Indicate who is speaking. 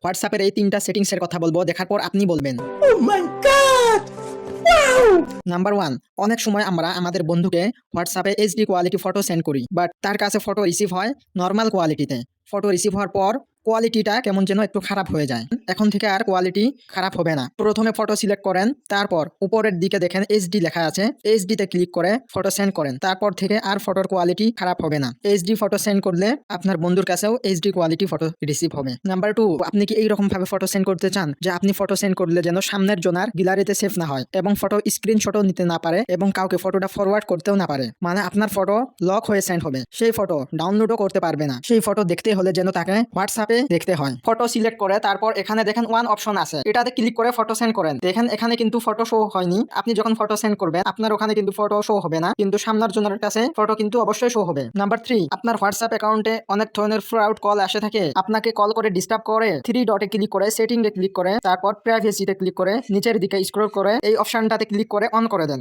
Speaker 1: হোয়াটসঅ্যাপের এই ৩টা সেটিংসের কথা বলবো, দেখার পর আপনি বলবেন।
Speaker 2: Oh my god! Wow!
Speaker 1: Number 1, অনেক সময় আমরা আমাদের বন্ধুকে হোয়াটসঅ্যাপে এইচডি কোয়ালিটি ফটো সেন্ড করি, বাট তার কাছে ফটো রিসিভ হয় নর্মাল কোয়ালিটিতে। ফটো রিসিভ হওয়ার পর কোয়ালিটিটা কেমন যেন একটু খারাপ হয়ে যায়। এখন থেকে আর কোয়ালিটি খারাপ হবে না। প্রথমে ফটো সিলেক্ট করেন, তারপর উপরের দিকে দেখেন এইচডি লেখা আছে, এইচডিতে ক্লিক করে ফটো সেন্ড করেন। তারপর থেকে আর ফটোর কোয়ালিটি খারাপ হবে না। এইচডি ফটো সেন্ড করলে আপনার বন্ধুর কাছেও এইচডি কোয়ালিটি ফটো রিসিভ হবে। নাম্বার 2, আপনি কি এইরকম ভাবে ফটো সেন্ড করতে চান যে আপনি ফটো সেন্ড করলে যেন সামনের জনার গ্যালারিতে সেভ না হয় এবং ফটো স্ক্রিনশটও নিতে না পারে এবং কাউকে ফটোটা ফরওয়ার্ড করতেও না পারে, মানে আপনার ফটো লক হয়ে সেন্ড হবে। সেই ফটো ডাউনলোডও করতে পারবে না। সেই ফটো দেখতে হলে যেন তাকে হোয়াটসঅ্যাপে দেখতে হয়। ফটো সিলেক্ট করে তারপর এখানে দেখেন ওয়ান অপশন আছে, এটাতে ক্লিক করে ফটো সেন্ড করেন। দেখেন এখানে কিন্তু ফটো শো হয়নি। আপনি যখন ফটো সেন্ড করবেন আপনার ওখানে কিন্তু ফটো শো হবে না, কিন্তু সামনের জনের কাছে ফটো কিন্তু অবশ্যই শো হবে। নাম্বার 3, আপনার হোয়াটসঅ্যাপ অ্যাকাউন্টে অনেক ধরনের ফ্রড কল আসে থাকে, আপনাকে কল করে ডিস্টার্ব করে 3 ডটে ক্লিক করে সেটিং এ ক্লিক করে তারপর প্রাইভেসিতে ক্লিক করে নিচের দিকে স্ক্রল করে এই অপশনটাতে ক্লিক করে অন করে দেন।